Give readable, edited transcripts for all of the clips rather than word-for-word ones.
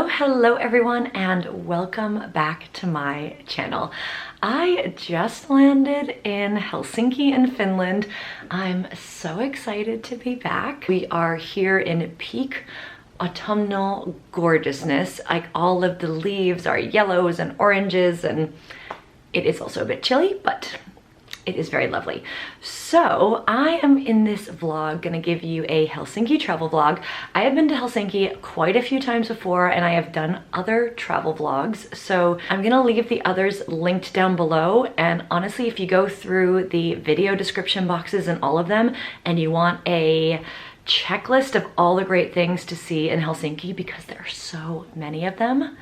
Hello everyone, and welcome back to my channel. I just landed in Helsinki in Finland. I'm so excited to be back. We are here in peak autumnal gorgeousness. Like, all of the leaves are yellows and oranges, and it is also a bit chilly, but it is very lovely. So I am in this vlog gonna give you a Helsinki travel vlog. I have been to Helsinki quite a few times before, and I have done other travel vlogs. So I'm gonna leave the others linked down below. And honestly, if you go through the video description boxes in all of them and you want a checklist of all the great things to see in Helsinki, because there are so many of them,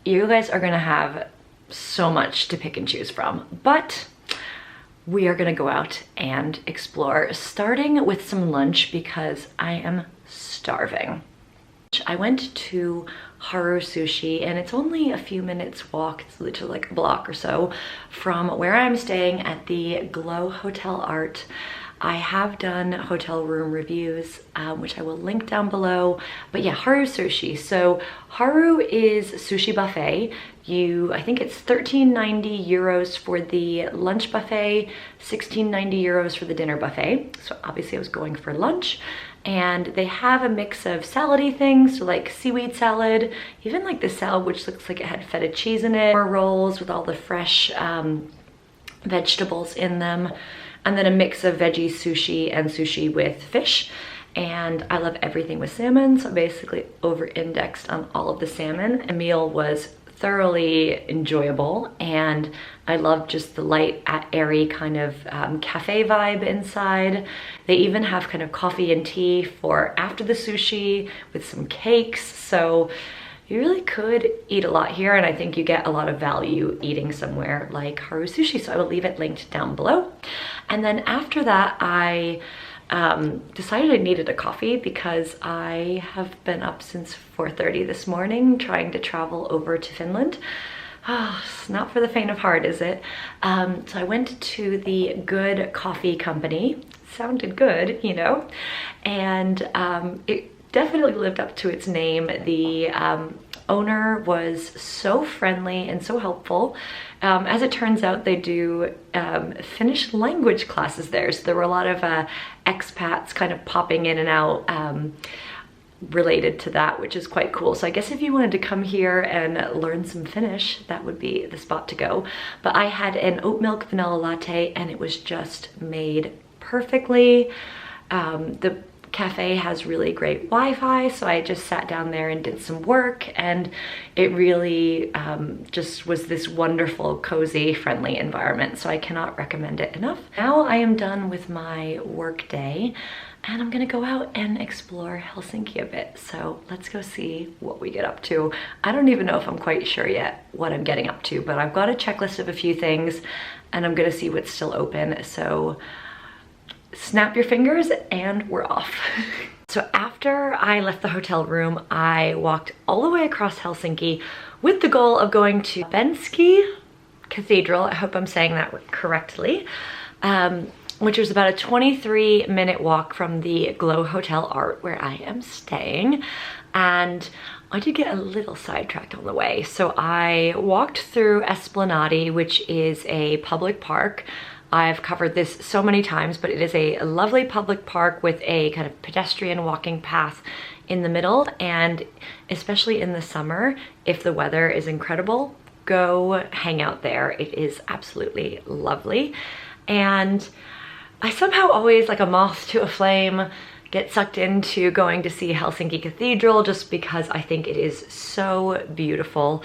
you guys are gonna have so much to pick and choose from. But we are gonna go out and explore, starting with some lunch because I am starving. I went to Haru Sushi, and it's only a few minutes walk, it's literally like a block or so from where I'm staying at the Glo Hotel Art. I have done hotel room reviews, which I will link down below. But yeah, Haru Sushi. So Haru is sushi buffet. I think it's 13.90 euros for the lunch buffet, 16.90 euros for the dinner buffet. So obviously I was going for lunch. And they have a mix of salady things, so like seaweed salad, even like the salad which looks like it had feta cheese in it, or rolls with all the fresh vegetables in them. And then a mix of veggie sushi and sushi with fish. And I love everything with salmon, so basically over-indexed on all of the salmon. The meal was thoroughly enjoyable, and I love just the light, airy kind of cafe vibe inside. They even have kind of coffee and tea for after the sushi with some cakes. So you really could eat a lot here, and I think you get a lot of value eating somewhere like Haru Sushi, so I will leave it linked down below. And then after that, I decided I needed a coffee because I have been up since 4:30 this morning trying to travel over to Finland. Oh, it's not for the faint of heart, is it? So I went to the Good Coffee Company. Sounded good, you know, and it definitely lived up to its name. The owner was so friendly and so helpful. As it turns out, they do Finnish language classes there. So there were a lot of expats kind of popping in and out related to that, which is quite cool. So I guess if you wanted to come here and learn some Finnish, that would be the spot to go. But I had an oat milk vanilla latte, and it was just made perfectly. The cafe has really great Wi-Fi, so I just sat down there and did some work, and it really just was this wonderful, cozy, friendly environment. So I cannot recommend it enough. Now I am done with my work day, and I'm gonna go out and explore Helsinki a bit. So let's go see what we get up to. I don't even know if I'm quite sure yet what I'm getting up to, but I've got a checklist of a few things, and I'm gonna see what's still open. So snap your fingers and we're off. So after I left the hotel room, I walked all the way across Helsinki with the goal of going to Helsinki Cathedral. I hope I'm saying that correctly. Which was about a 23-minute walk from the Glo Hotel Art where I am staying. And I did get a little sidetracked on the way. So I walked through Esplanade, which is a public park. I've covered this so many times, but it is a lovely public park with a kind of pedestrian walking path in the middle. And especially in the summer, if the weather is incredible, go hang out there. It is absolutely lovely. And I somehow always, like a moth to a flame, get sucked into going to see Helsinki Cathedral just because I think it is so beautiful.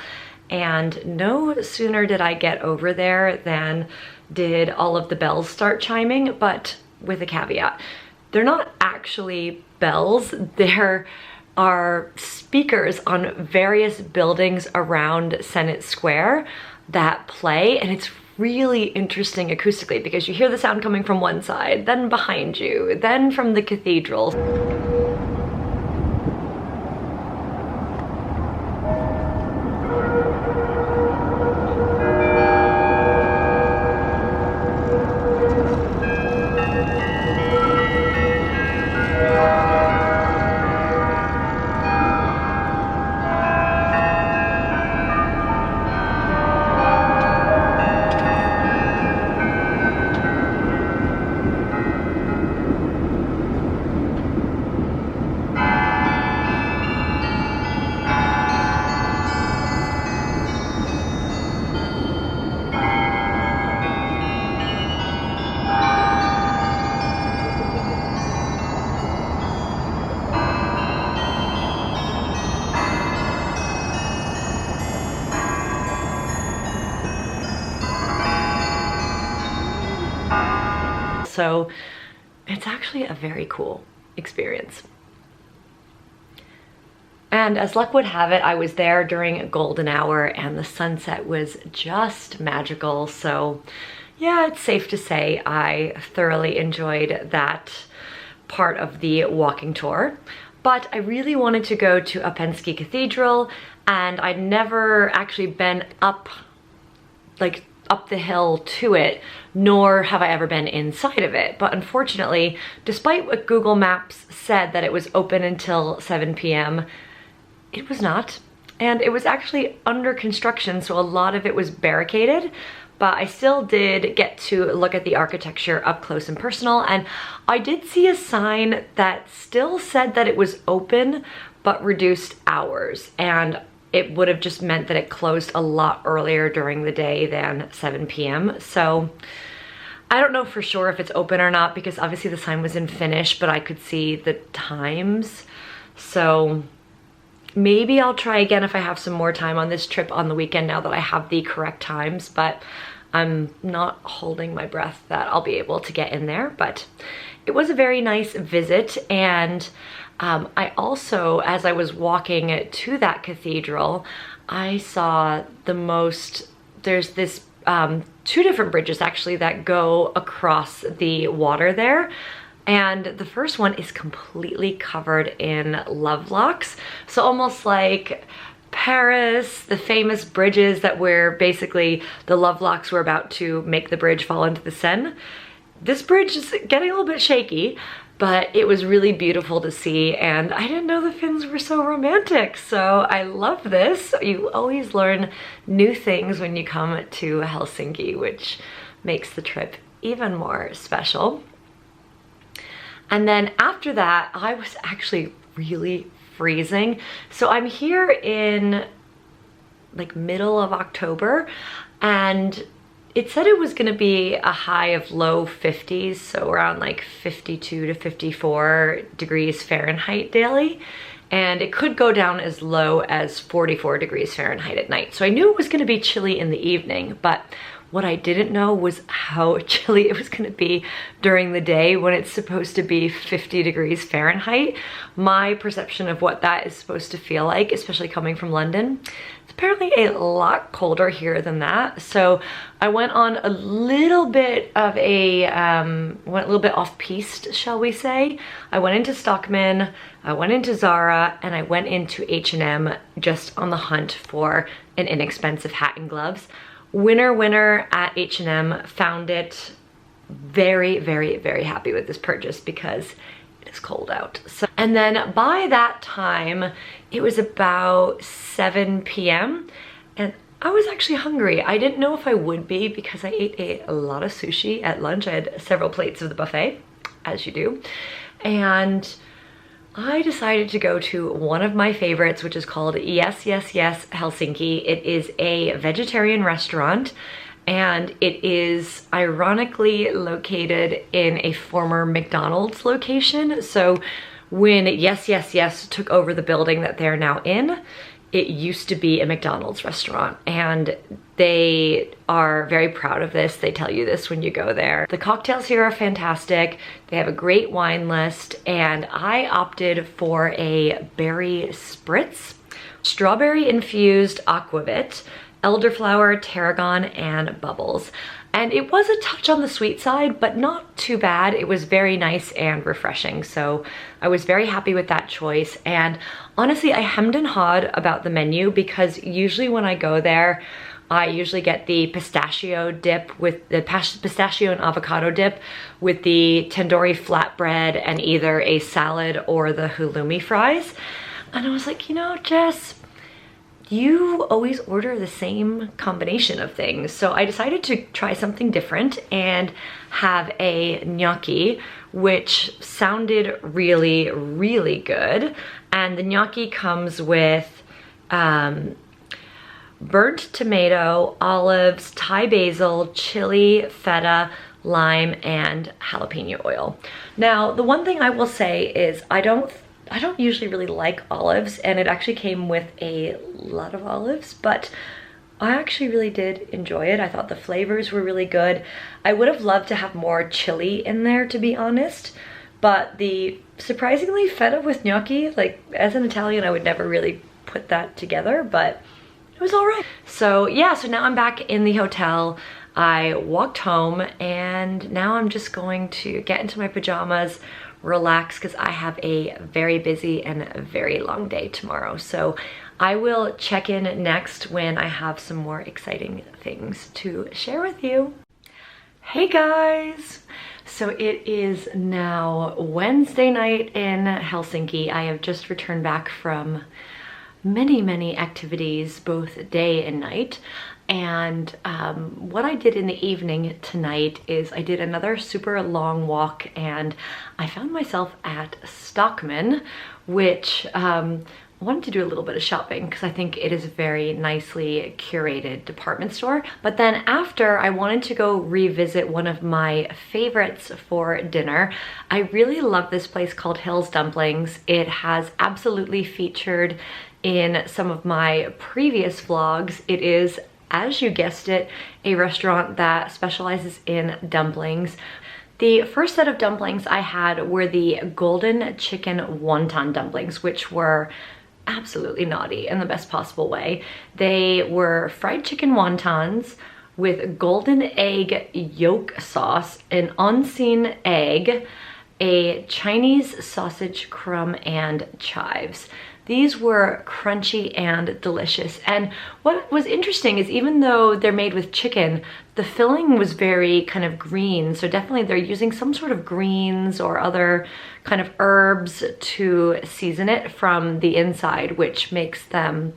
And no sooner did I get over there than did all of the bells start chiming, but with a caveat. They're not actually bells. There are speakers on various buildings around Senate Square that play, and it's really interesting acoustically because you hear the sound coming from one side, then behind you, then from the cathedral. So it's actually a very cool experience. And as luck would have it, I was there during golden hour and the sunset was just magical. So yeah, it's safe to say I thoroughly enjoyed that part of the walking tour. But I really wanted to go to Helsinki Cathedral, and I'd never actually been up the hill to it, nor have I ever been inside of it. But unfortunately, despite what Google Maps said that it was open until 7 p.m., it was not. And it was actually under construction, so a lot of it was barricaded, but I still did get to look at the architecture up close and personal. And I did see a sign that still said that it was open, but reduced hours. And it would have just meant that it closed a lot earlier during the day than 7 p.m. So I don't know for sure if it's open or not, because obviously the sign was in Finnish, but I could see the times. So maybe I'll try again if I have some more time on this trip on the weekend now that I have the correct times, but I'm not holding my breath that I'll be able to get in there. But it was a very nice visit. And I also, as I was walking to that cathedral, I saw there's this two different bridges actually that go across the water there. And the first one is completely covered in lovelocks. So almost like Paris, the famous bridges that were basically the lovelocks were about to make the bridge fall into the Seine. This bridge is getting a little bit shaky, but it was really beautiful to see. And I didn't know the Finns were so romantic. So I love this. You always learn new things when you come to Helsinki, which makes the trip even more special. And then after that, I was actually really freezing. So I'm here in like middle of October, and it said it was gonna be a high of low 50s, so around like 52 to 54 degrees Fahrenheit daily. And it could go down as low as 44 degrees Fahrenheit at night. So I knew it was gonna be chilly in the evening, but what I didn't know was how chilly it was gonna be during the day when it's supposed to be 50 degrees Fahrenheit. My perception of what that is supposed to feel like, especially coming from London, it's apparently a lot colder here than that. So I went on a little bit of went a little bit off-piste, shall we say. I went into Stockmann, I went into Zara, and I went into H&M just on the hunt for an inexpensive hat and gloves. Winner at H&M, found it. Very, very, very happy with this purchase because it is cold out. So, and then by that time, it was about 7 p.m. and I was actually hungry. I didn't know if I would be because I ate a lot of sushi at lunch. I had several plates of the buffet, as you do. And I decided to go to one of my favorites, which is called Yes Helsinki. It is a vegetarian restaurant, and it is ironically located in a former McDonald's location. So when Yes took over the building that they're now in, it used to be a McDonald's restaurant, and they are very proud of this. They tell you this when you go there. The cocktails here are fantastic. They have a great wine list, and I opted for a berry spritz, strawberry infused aquavit, elderflower, tarragon, and bubbles. And it was a touch on the sweet side, but not too bad. It was very nice and refreshing. So I was very happy with that choice. And honestly, I hemmed and hawed about the menu because usually when I go there, I usually get the pistachio dip with the pistachio and avocado dip with the tandoori flatbread and either a salad or the halloumi fries. And I was like, you know, Jess, you always order the same combination of things. So I decided to try something different and have a gnocchi, which sounded really, really good. And the gnocchi comes with burnt tomato, olives, Thai basil, chili, feta, lime, and jalapeno oil. Now, the one thing I will say is I don't usually really like olives, and it actually came with a lot of olives, but I actually really did enjoy it. I thought the flavors were really good. I would have loved to have more chili in there, to be honest, but the surprisingly feta with gnocchi, like as an Italian, I would never really put that together, but it was all right. So yeah, so now I'm back in the hotel. I walked home and now I'm just going to get into my pajamas, relax, because I have a very busy and very long day tomorrow. So I will check in next when I have some more exciting things to share with you. Hey guys! So it is now Wednesday night in Helsinki. I have just returned back from many activities, both day and night. And what I did in the evening tonight is I did another super long walk and I found myself at Stockman, which I wanted to do a little bit of shopping because I think it is a very nicely curated department store. But then after, I wanted to go revisit one of my favorites for dinner. I really love this place called Hill's Dumplings. It has absolutely featured in some of my previous vlogs. It is, as you guessed it, a restaurant that specializes in dumplings. The first set of dumplings I had were the golden chicken wonton dumplings, which were absolutely naughty in the best possible way. They were fried chicken wontons with golden egg yolk sauce, an unseen egg, a Chinese sausage crumb, and chives. These were crunchy and delicious. And what was interesting is even though they're made with chicken, the filling was very kind of green. So definitely they're using some sort of greens or other kind of herbs to season it from the inside, which makes them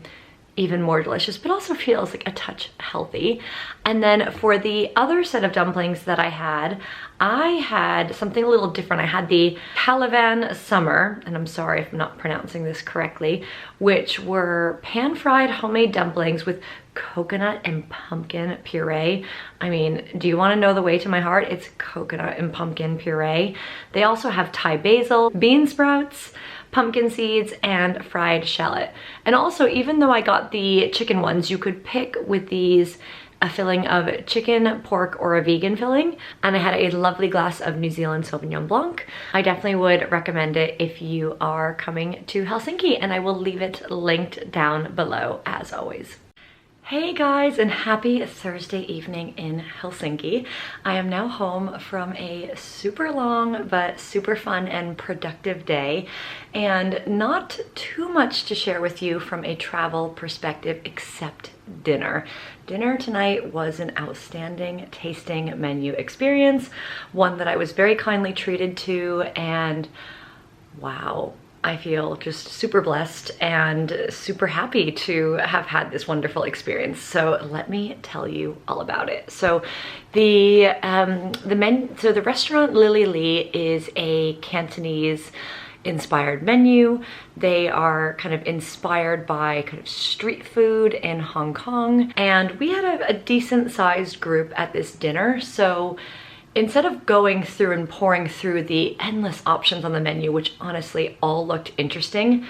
even more delicious, but also feels like a touch healthy. And then for the other set of dumplings that I had something a little different. I had the Calavan Summer, and I'm sorry if I'm not pronouncing this correctly, which were pan-fried homemade dumplings with coconut and pumpkin puree. I mean, do you want to know the way to my heart? It's coconut and pumpkin puree. They also have Thai basil, bean sprouts, pumpkin seeds, and fried shallot. And also, even though I got the chicken ones, you could pick with these a filling of chicken, pork, or a vegan filling. And I had a lovely glass of New Zealand Sauvignon Blanc. I definitely would recommend it if you are coming to Helsinki, and I will leave it linked down below as always. Hey guys, and happy Thursday evening in Helsinki. I am now home from a super long but super fun and productive day, and not too much to share with you from a travel perspective except dinner. Dinner tonight was an outstanding tasting menu experience, one that I was very kindly treated to, and wow. I feel just super blessed and super happy to have had this wonderful experience. So let me tell you all about it. So the restaurant Lily Lee is a Cantonese inspired menu. They are kind of inspired by kind of street food in Hong Kong. And we had a decent sized group at this dinner. So instead of going through and pouring through the endless options on the menu, which honestly all looked interesting,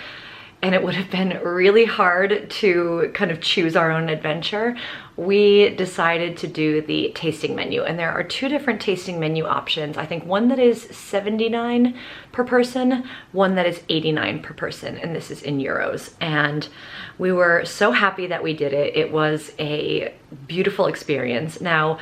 and it would have been really hard to kind of choose our own adventure, we decided to do the tasting menu. And there are two different tasting menu options. I think one that is 79 per person, one that is 89 per person, and this is in euros. And we were so happy that we did it. It was a beautiful experience. Now,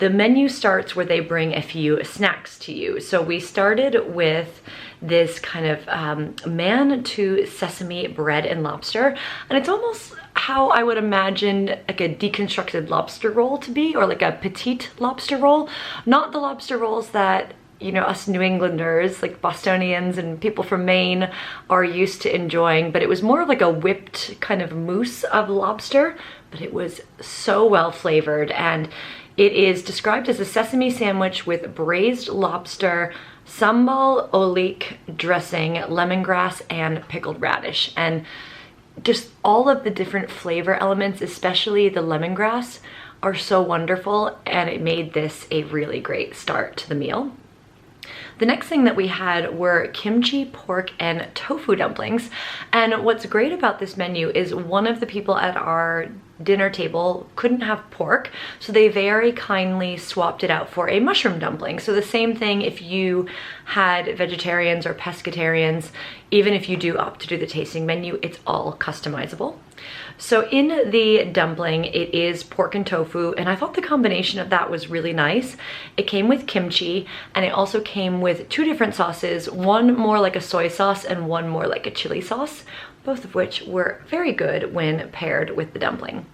the menu starts where they bring a few snacks to you. So we started with this kind of man to sesame bread and lobster. And it's almost how I would imagine like a deconstructed lobster roll to be, or like a petite lobster roll. Not the lobster rolls that, you know, us New Englanders, like Bostonians and people from Maine are used to enjoying, but it was more of like a whipped kind of mousse of lobster, but it was so well flavored. And it is described as a sesame sandwich with braised lobster, sambal olik dressing, lemongrass, and pickled radish. And just all of the different flavor elements, especially the lemongrass, are so wonderful, and it made this a really great start to the meal. The next thing that we had were kimchi, pork, and tofu dumplings. And what's great about this menu is one of the people at our dinner table couldn't have pork, so they very kindly swapped it out for a mushroom dumpling. So the same thing if you had vegetarians or pescatarians, even if you do opt to do the tasting menu, it's all customizable. So in the dumpling, it is pork and tofu, and I thought the combination of that was really nice. It came with kimchi, and it also came with 2 different sauces, one more like a soy sauce and one more like a chili sauce, both of which were very good when paired with the dumpling.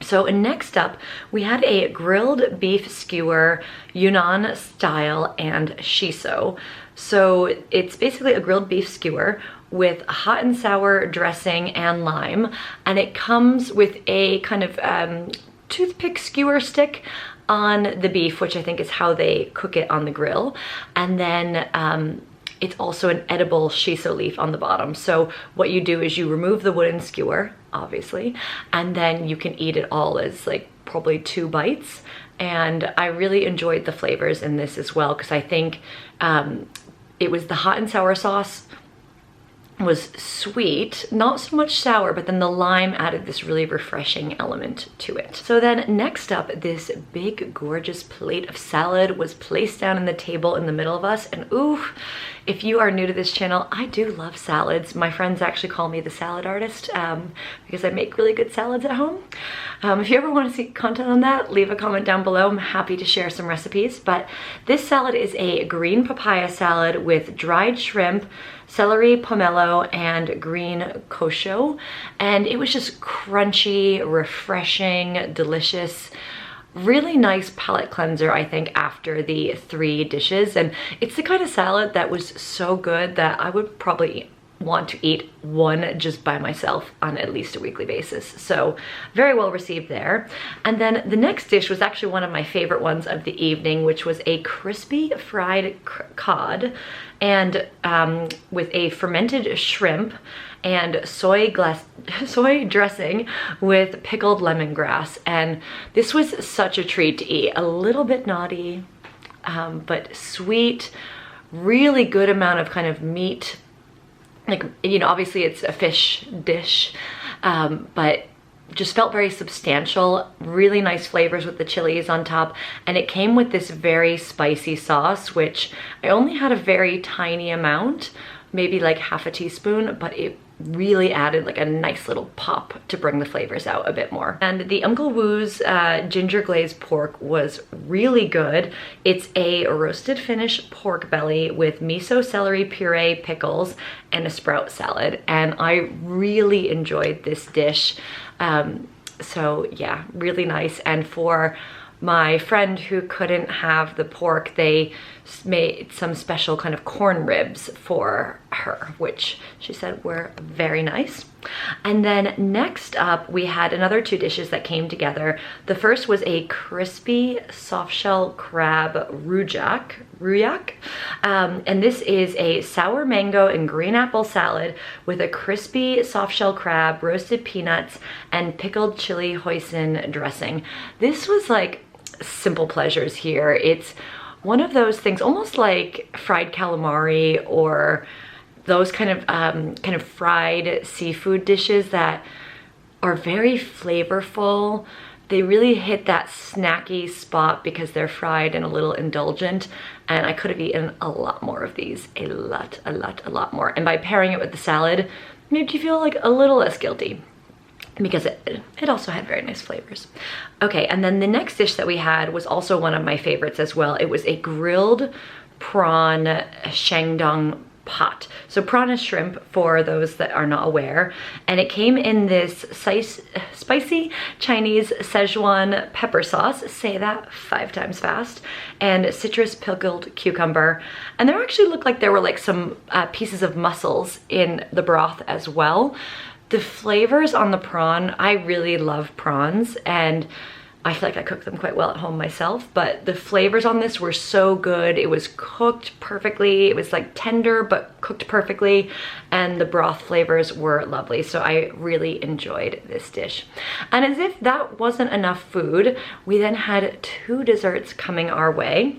So next up, we had a grilled beef skewer, Yunnan style, and shiso. So it's basically a grilled beef skewer with hot and sour dressing and lime, and it comes with a kind of toothpick skewer stick on the beef, which I think is how they cook it on the grill, and then it's also an edible shiso leaf on the bottom. So what you do is you remove the wooden skewer, obviously, and then you can eat it all as like probably 2 bites. And I really enjoyed the flavors in this as well, because I think it was the hot and sour sauce was sweet, not so much sour, but then the lime added this really refreshing element to it. So then next up, this big gorgeous plate of salad was placed down on the table in the middle of us, and ooh, if you are new to this channel, I do love salads. My friends actually call me the salad artist because I make really good salads at home. If you ever want to see content on that, leave a comment down below. I'm happy to share some recipes. But this salad is a green papaya salad with dried shrimp, celery, pomelo, and green kosho. And it was just crunchy, refreshing, delicious. Really nice palate cleanser, I think, after the 3 dishes. And it's the kind of salad that was so good that I would probably want to eat one just by myself on at least a weekly basis. So very well received there. And then the next dish was actually one of my favorite ones of the evening, which was a crispy fried cod and with a fermented shrimp and soy dressing with pickled lemongrass. And this was such a treat to eat. A little bit naughty, but sweet, really good amount of kind of meat. Like, you know, obviously it's a fish dish, but just felt very substantial, really nice flavors with the chilies on top. And it came with this very spicy sauce, which I only had a very tiny amount, maybe like half a teaspoon, but it really added like a nice little pop to bring the flavors out a bit more. And the Uncle Wu's ginger glazed pork was really good. It's a roasted Finnish pork belly with miso, celery puree, pickles, and a sprout salad. And I really enjoyed this dish. So yeah, really nice. And for my friend who couldn't have the pork, they made some special kind of corn ribs for her, which she said were very nice. And then next up, we had another 2 dishes that came together. The first was a crispy soft-shell crab rujak. And this is a sour mango and green apple salad with a crispy soft-shell crab, roasted peanuts, and pickled chili hoisin dressing. This was like simple pleasures here. It's one of those things, almost like fried calamari or those kind of fried seafood dishes that are very flavorful. They really hit that snacky spot because they're fried and a little indulgent. And I could have eaten a lot more of these, a lot more. And by pairing it with the salad, made you feel like a little less guilty, because it also had very nice flavors. Okay, and then the next dish that we had was also one of my favorites as well. It was a grilled prawn shandong pot. So prawn is shrimp for those that are not aware. And it came in this spicy Chinese Szechuan pepper sauce, say that 5 times fast, and citrus pickled cucumber. And there actually looked like there were like some pieces of mussels in the broth as well. The flavors on the prawn, I really love prawns, and I feel like I cook them quite well at home myself, but the flavors on this were so good. It was cooked perfectly. It was like tender, but cooked perfectly, and the broth flavors were lovely. So I really enjoyed this dish. And as if that wasn't enough food, we then had 2 desserts coming our way.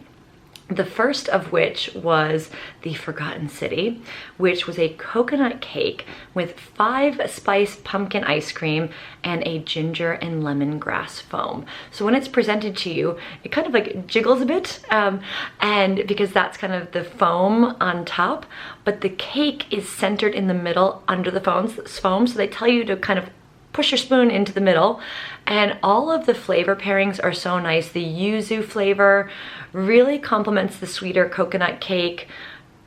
The first of which was the Forgotten City, which was a coconut cake with 5-spice pumpkin ice cream and a ginger and lemongrass foam. So when it's presented to you, it kind of like jiggles a bit, and because that's kind of the foam on top, but the cake is centered in the middle under the foam, so they tell you to kind of push your spoon into the middle, and all of the flavor pairings are so nice. The yuzu flavor really complements the sweeter coconut cake.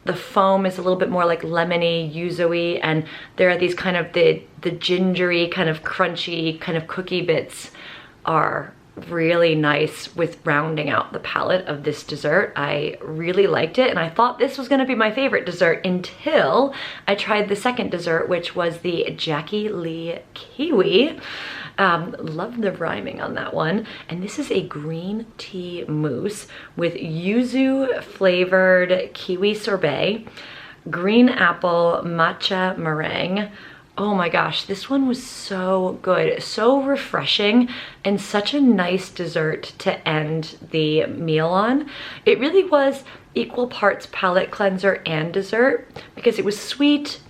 The foam is a little bit more like lemony, yuzu-y, and there are these kind of the gingery, kind of crunchy, kind of cookie bits are really nice with rounding out the palette of this dessert. I really liked it, and I thought this was gonna be my favorite dessert until I tried the second dessert, which was the Jackie Lee Kiwi. Love the rhyming on that one. And this is a green tea mousse with yuzu flavored kiwi sorbet, green apple matcha meringue. Oh my gosh, this one was so good, so refreshing, and such a nice dessert to end the meal on. It really was equal parts palate cleanser and dessert because it was sweet,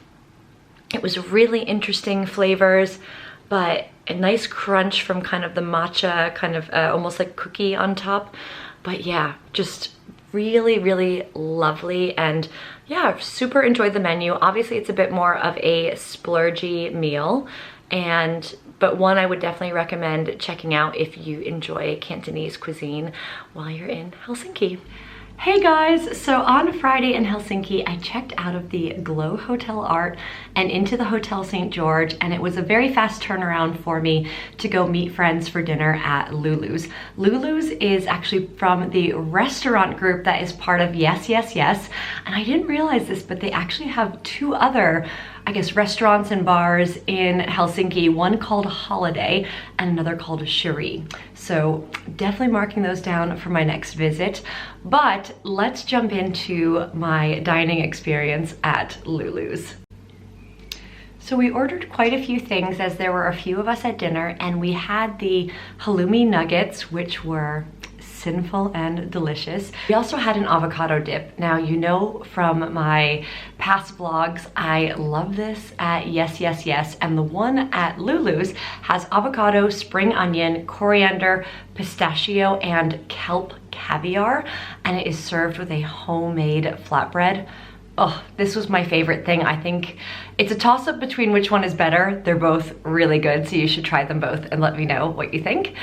it was really interesting flavors, but a nice crunch from kind of the matcha, kind of almost like cookie on top. But yeah, just really, really lovely, and yeah, super enjoyed the menu. Obviously it's a bit more of a splurgy meal, but one I would definitely recommend checking out if you enjoy Cantonese cuisine while you're in Helsinki. Hey guys, so on Friday in Helsinki, I checked out of the Glo Hotel Art and into the Hotel St. George, and it was a very fast turnaround for me to go meet friends for dinner at Lulu's. Lulu's is actually from the restaurant group that is part of Yes, Yes, Yes, and I didn't realize this, but they actually have 2 other, I guess, restaurants and bars in Helsinki, one called Holiday and another called Cherie. So definitely marking those down for my next visit. But let's jump into my dining experience at Lulu's. So we ordered quite a few things as there were a few of us at dinner, and we had the halloumi nuggets, which were sinful and delicious. We also had an avocado dip. Now, you know from my past vlogs, I love this at Yes, Yes, Yes, and the one at Lulu's has avocado, spring onion, coriander, pistachio, and kelp caviar, and it is served with a homemade flatbread. Oh, this was my favorite thing. I think it's a toss-up between which one is better. They're both really good, so you should try them both and let me know what you think.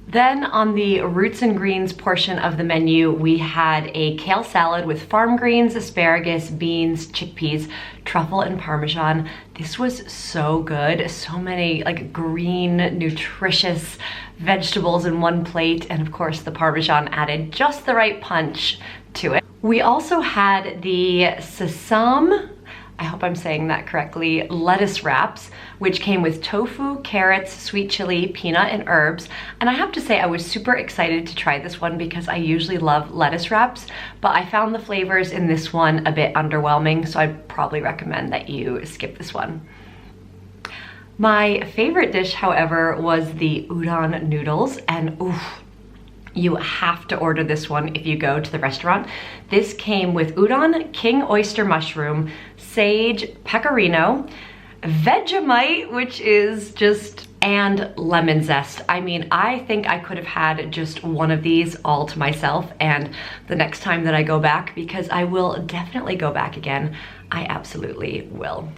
Then on the roots and greens portion of the menu, we had a kale salad with farm greens, asparagus, beans, chickpeas, truffle, and Parmesan. This was so good. So many like green, nutritious vegetables in one plate. And of course the Parmesan added just the right punch to it. We also had the sesame, I hope I'm saying that correctly, lettuce wraps, which came with tofu, carrots, sweet chili, peanut, and herbs. And I have to say I was super excited to try this one because I usually love lettuce wraps, but I found the flavors in this one a bit underwhelming, so I'd probably recommend that you skip this one. My favorite dish, however, was the udon noodles, and oof, you have to order this one if you go to the restaurant. This came with udon, king oyster mushroom, sage, pecorino, Vegemite, which is just, and lemon zest. I mean, I think I could have had just one of these all to myself, and the next time that I go back, because I will definitely go back again, I absolutely will.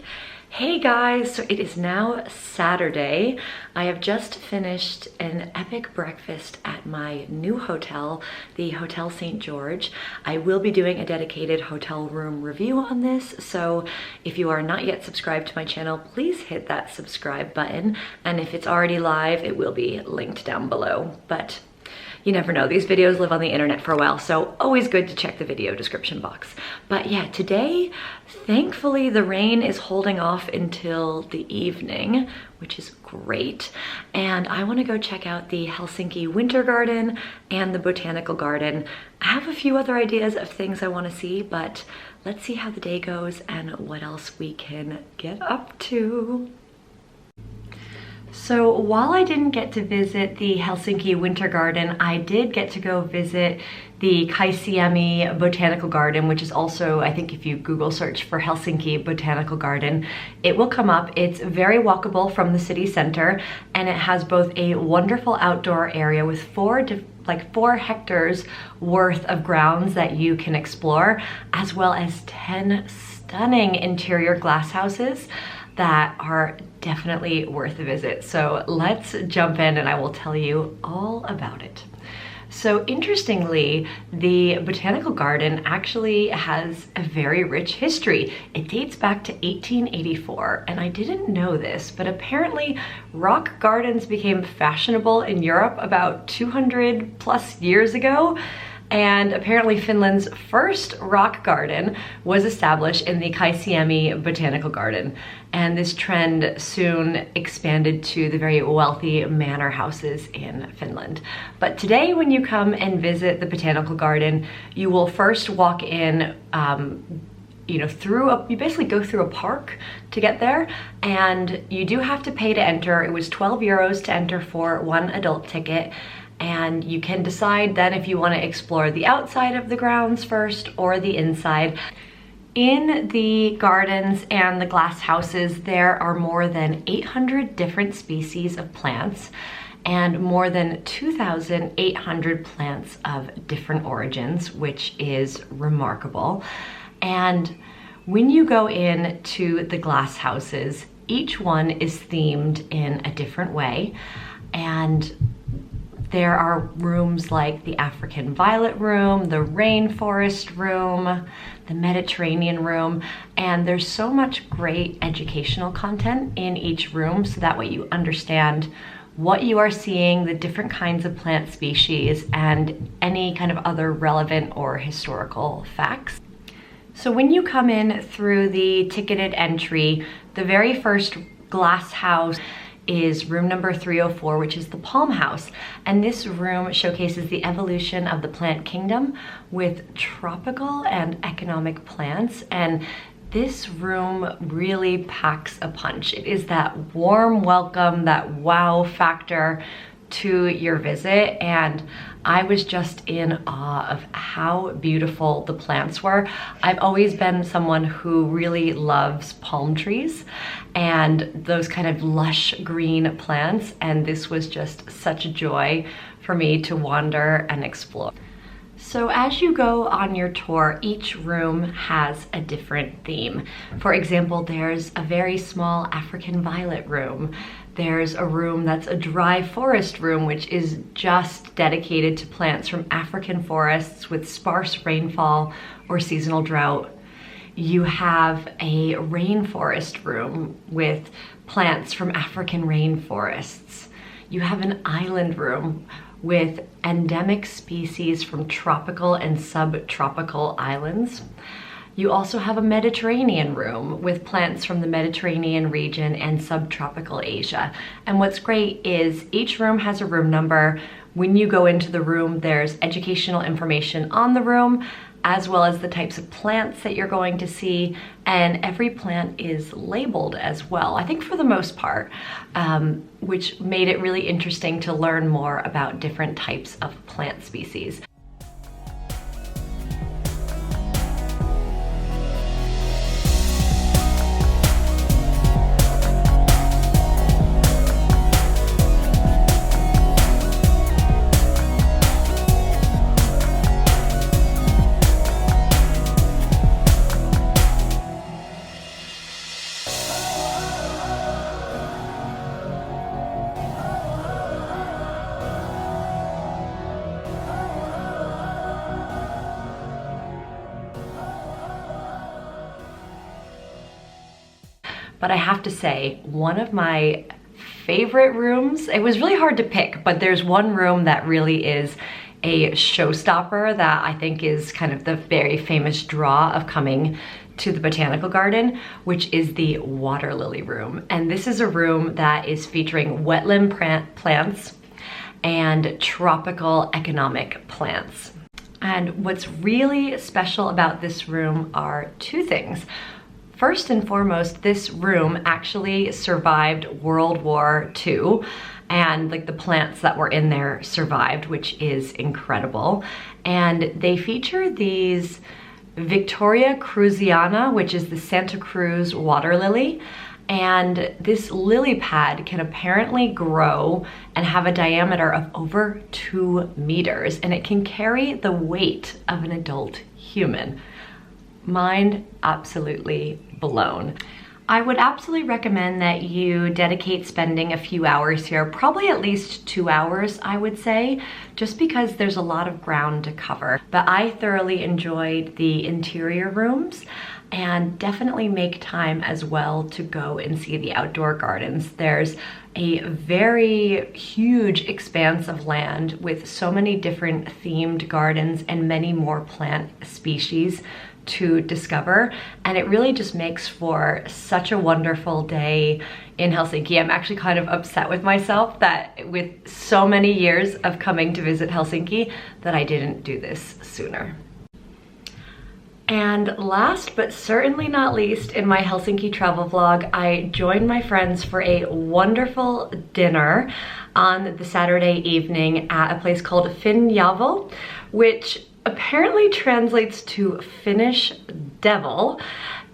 Hey guys, so it is now Saturday. I have just finished an epic breakfast at my new hotel, the Hotel St. George. I will be doing a dedicated hotel room review on this, so if you are not yet subscribed to my channel, please hit that subscribe button, and if it's already live, it will be linked down below. But you never know, these videos live on the internet for a while, so always good to check the video description box. But yeah, today, thankfully the rain is holding off until the evening, which is great. And I wanna go check out the Helsinki Winter Garden and the Botanical Garden. I have a few other ideas of things I wanna see, but let's see how the day goes and what else we can get up to. So while I didn't get to visit the Helsinki Winter Garden, I did get to go visit the Kaisaniemi Botanical Garden, which is also, I think if you Google search for Helsinki Botanical Garden, it will come up. It's very walkable from the city center, and it has both a wonderful outdoor area with 4 hectares worth of grounds that you can explore, as well as 10 stunning interior glass houses that are definitely worth a visit. So let's jump in and I will tell you all about it. So interestingly, the Botanical Garden actually has a very rich history. It dates back to 1884, and I didn't know this, but apparently rock gardens became fashionable in Europe about 200 plus years ago. And apparently Finland's first rock garden was established in the Kaisaniemi Botanical Garden. And this trend soon expanded to the very wealthy manor houses in Finland. But today when you come and visit the Botanical Garden, you will first walk in you basically go through a park to get there, and you do have to pay to enter. It was 12 euros to enter for one adult ticket. And you can decide then if you want to explore the outside of the grounds first or the inside. In the gardens and the glass houses, there are more than 800 different species of plants and more than 2,800 plants of different origins, which is remarkable. And when you go into the glass houses, each one is themed in a different way. And there are rooms like the African Violet Room, the Rainforest Room, the Mediterranean Room, and there's so much great educational content in each room, so that way you understand what you are seeing, the different kinds of plant species, and any kind of other relevant or historical facts. So when you come in through the ticketed entry, the very first glass house is room number 304, which is the Palm House. And this room showcases the evolution of the plant kingdom with tropical and economic plants. And this room really packs a punch. It is that warm welcome, that wow factor to your visit, and I was just in awe of how beautiful the plants were. I've always been someone who really loves palm trees and those kind of lush green plants, and this was just such a joy for me to wander and explore. So as you go on your tour, each room has a different theme. For example, there's a very small African Violet room. There's a room that's a dry forest room, which is just dedicated to plants from African forests with sparse rainfall or seasonal drought. You have a rainforest room with plants from African rainforests. You have an island room with endemic species from tropical and subtropical islands. You also have a Mediterranean room with plants from the Mediterranean region and subtropical Asia. And what's great is each room has a room number. When you go into the room, there's educational information on the room, as well as the types of plants that you're going to see, and every plant is labeled as well, I think for the most part, which made it really interesting to learn more about different types of plant species. But I have to say, one of my favorite rooms, it was really hard to pick, but there's one room that really is a showstopper that I think is kind of the very famous draw of coming to the Botanical Garden, which is the Water Lily Room. And this is a room that is featuring wetland plants and tropical economic plants. And what's really special about this room are two things. first and foremost, this room actually survived World War II, and like the plants that were in there survived, which is incredible. And they feature these Victoria cruziana, which is the Santa Cruz water lily. And this lily pad can apparently grow and have a diameter of over 2 meters, and it can carry the weight of an adult human. Mind absolutely blown. I would absolutely recommend that you dedicate spending a few hours here, probably at least 2 hours, I would say, just because there's a lot of ground to cover. But I thoroughly enjoyed the interior rooms, and definitely make time as well to go and see the outdoor gardens. There's a very huge expanse of land with so many different themed gardens and many more plant species to discover, and it really just makes for such a wonderful day in Helsinki. I'm actually kind of upset with myself that with so many years of coming to visit Helsinki that I didn't do this sooner. And last but certainly not least, in my Helsinki travel vlog, I joined my friends for a wonderful dinner on the Saturday evening at a place called Finjavo, which apparently translates to Finnish devil.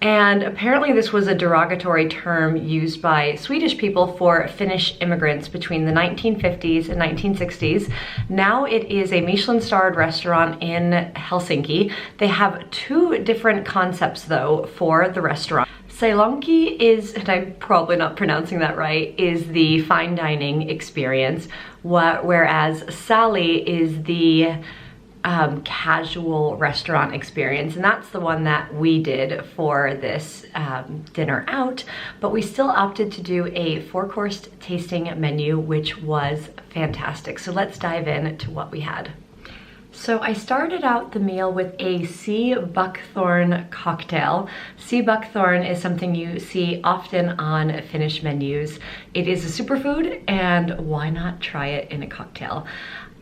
And apparently this was a derogatory term used by Swedish people for Finnish immigrants between the 1950s and 1960s. Now it is a Michelin-starred restaurant in Helsinki. They have 2 different concepts though for the restaurant. Seilonki is, and I'm probably not pronouncing that right, is the fine dining experience, whereas Sally is the casual restaurant experience, and that's the one that we did for this dinner out. But we still opted to do a 4-course tasting menu, which was fantastic. So let's dive into what we had. So I started out the meal with a sea buckthorn cocktail. Sea buckthorn is something you see often on Finnish menus. It is a superfood, and why not try it in a cocktail?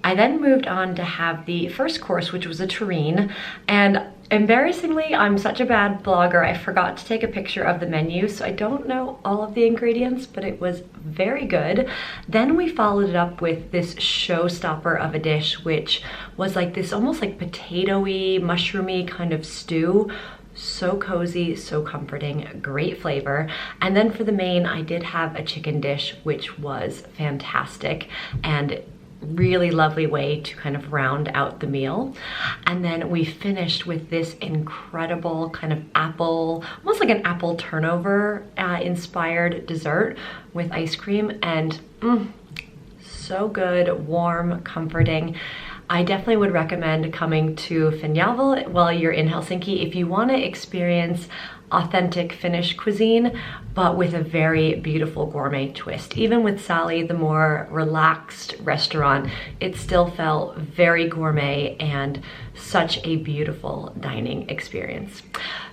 I then moved on to have the first course, which was a terrine, and embarrassingly, I'm such a bad blogger, I forgot to take a picture of the menu, so I don't know all of the ingredients, but it was very good. Then we followed it up with this showstopper of a dish, which was like this almost like potato-y, mushroomy kind of stew. So cozy, so comforting, great flavor. And then for the main, I did have a chicken dish, which was fantastic and really lovely way to kind of round out the meal. And then we finished with this incredible kind of apple, almost like an apple turnover inspired dessert with ice cream, and so good, warm, comforting. I definitely would recommend coming to Finjavo while you're in Helsinki if you want to experience authentic Finnish cuisine, but with a very beautiful gourmet twist. Even with Sally, the more relaxed restaurant, it still felt very gourmet and such a beautiful dining experience.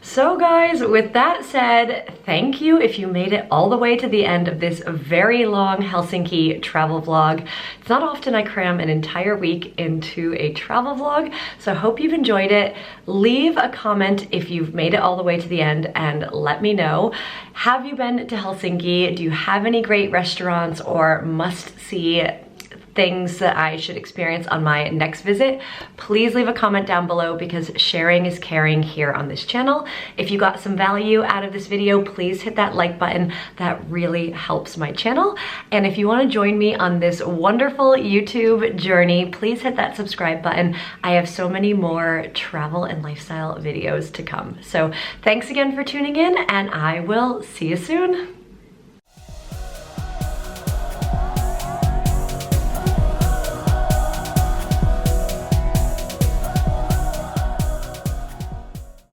So guys, with that said, thank you if you made it all the way to the end of this very long Helsinki travel vlog. It's not often I cram an entire week into a travel vlog, so I hope you've enjoyed it. Leave a comment if you've made it all the way to the end and let me know. Have you been to Helsinki? Do you have any great restaurants or must-see things that I should experience on my next visit? Please leave a comment down below, because sharing is caring here on this channel. If you got some value out of this video, please hit that like button. That really helps my channel. And if you want to join me on this wonderful YouTube journey, please hit that subscribe button. I have so many more travel and lifestyle videos to come. So thanks again for tuning in, and I will see you soon.